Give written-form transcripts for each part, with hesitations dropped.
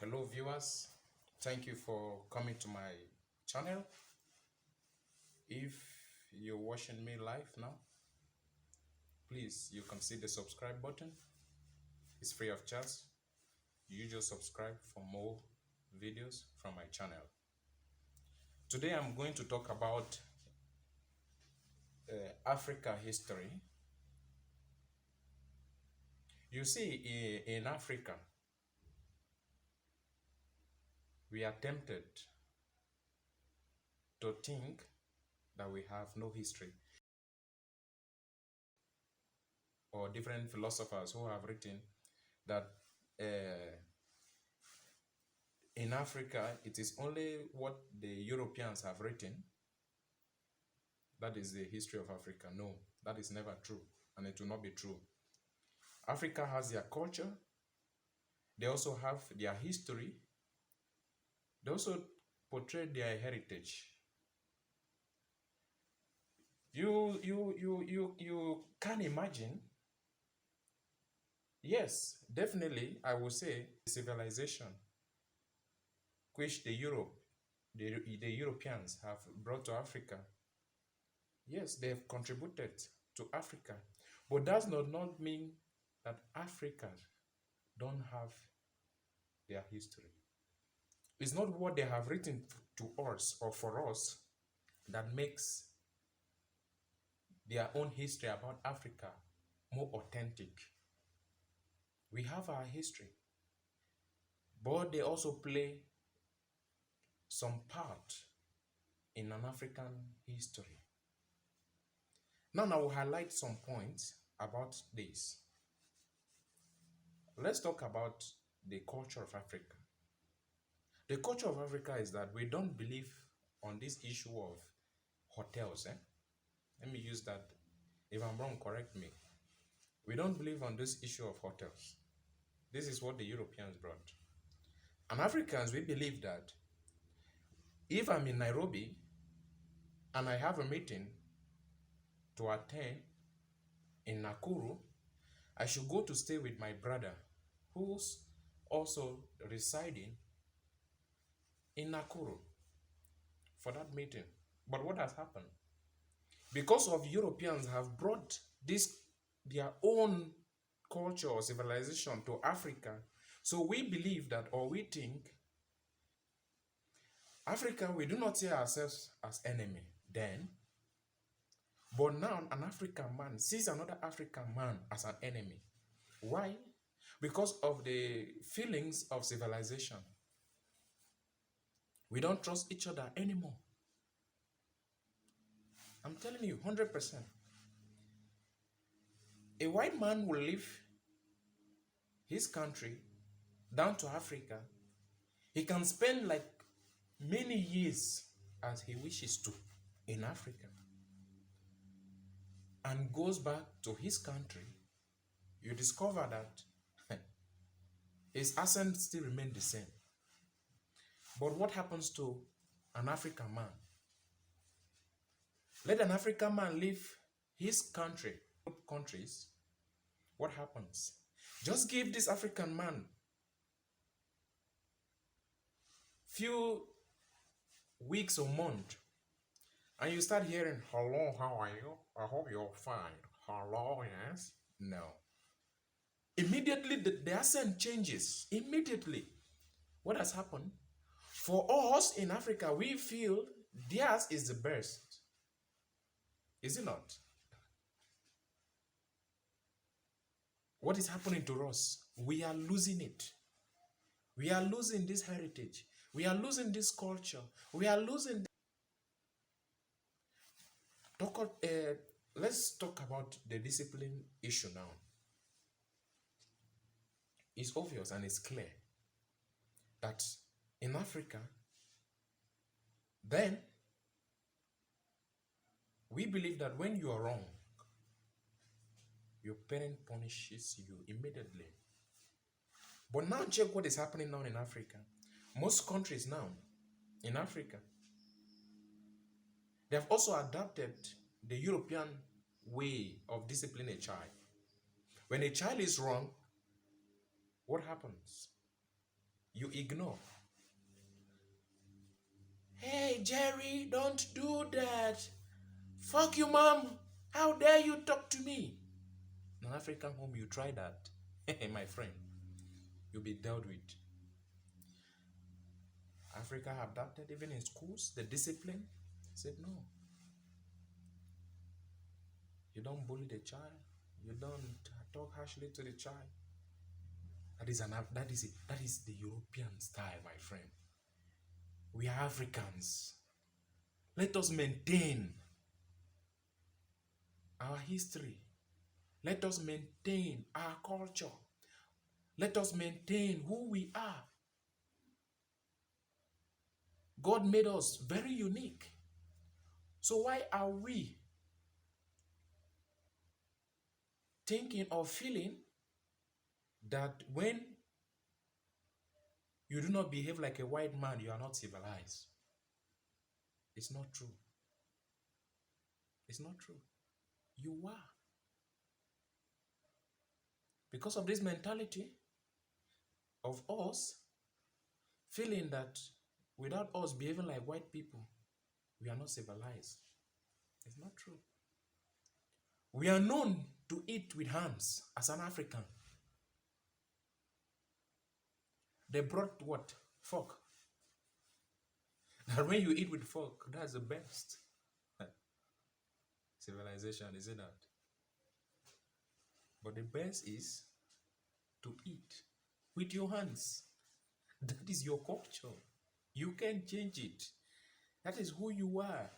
Hello viewers, thank you for coming to my channel. If you're watching me live now, please you can see the subscribe button. It's free of charge. You just subscribe for more videos from my channel. Today I'm going to talk about Africa history. You see, in Africa, we are tempted to think that we have no history, or different philosophers who have written that in Africa it is only what the Europeans have written that is the history of Africa. No, that is never true, and it will not be true. Africa has their culture, they also have their history, they also portray their heritage. You can imagine. Yes, definitely, I would say civilization which the Europeans have brought to Africa. Yes, they have contributed to Africa, but that does not mean that Africans don't have their history. It's not what they have written to us or for us that makes their own history about Africa more authentic. We have our history, but they also play some part in an African history. Now I will highlight some points about this. Let's talk about the culture of Africa. The culture of Africa is that we don't believe on this issue of hotels. Let me use that. If I'm wrong, correct me. We don't believe on this issue of hotels. This is what the Europeans brought. And Africans, we believe that if I'm in Nairobi and I have a meeting to attend in Nakuru, I should go to stay with my brother who's also residing in Nakuru for that meeting. But what has happened? Because of Europeans have brought their own culture or civilization to Africa, so we believe that, or we think, Africa, we do not see ourselves as enemy then, but now an African man sees another African man as an enemy. Why? Because of the feelings of civilization. We don't trust each other anymore. I'm telling you, 100%. A white man will leave his country down to Africa. He can spend like many years as he wishes to in Africa and goes back to his country. You discover that his accent still remains the same. But what happens to an African man? Let an African man leave his countries. What happens? Just give this African man few weeks or months, and you start hearing, "Hello, how are you? I hope you're fine. Hello, yes." No. Immediately the accent changes. Immediately. What has happened? For us in Africa, we feel theirs is the best. Is it not? What is happening to us? We are losing it. We are losing this heritage. We are losing this culture. We are losing. Let's talk about the discipline issue now. It's obvious and it's clear that in Africa, then we believe that when you are wrong, your parent punishes you immediately. But now check what is happening now in Africa. Most countries now in Africa, they have also adopted the European way of disciplining a child. When a child is wrong, what happens? You ignore. Hey, Jerry, don't do that. Fuck you, mom. How dare you talk to me? In an African home, you try that. My friend, you'll be dealt with. Africa adapted even in schools, the discipline. Said no. You don't bully the child. You don't talk harshly to the child. That is the European style, my friend. We are Africans. Let us maintain our history. Let us maintain our culture. Let us maintain who we are. God made us very unique. So why are we thinking or feeling that when you do not behave like a white man, you are not civilized? It's not true. It's not true. You are. Because of this mentality of us feeling that without us behaving like white people, we are not civilized. It's not true. We are known to eat with hands as an African. They brought what? Fork. And when you eat with fork, that's the best. Civilization, isn't that? But the best is to eat with your hands. That is your culture. You can't change it. That is who you are.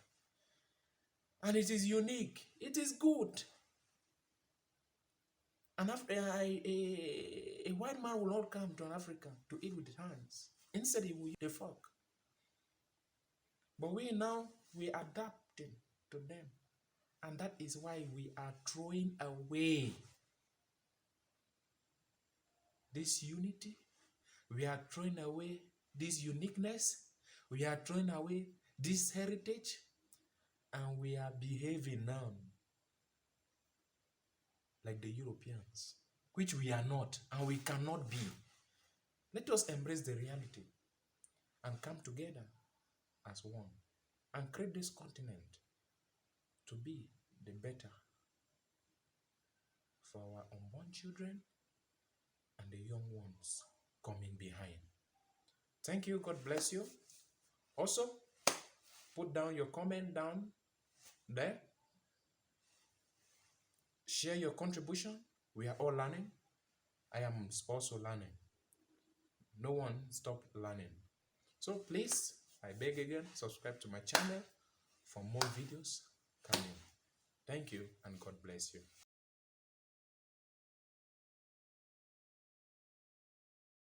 And it is unique. It is good. A white man will not come to an African to eat with his hands. Instead, he will use the fork. But we adapting to them. And that is why we are throwing away this unity. We are throwing away this uniqueness. We are throwing away this heritage. And we are behaving now like the Europeans, which we are not and we cannot be. Let us embrace the reality and come together as one and create this continent to be the better for our unborn children and the young ones coming behind. Thank you. God bless you. Also, put down your comment down there. Share your contribution. We are all learning. I am also learning. No one stop learning. So please, I beg again, subscribe to my channel for more videos coming. Thank you and God bless you.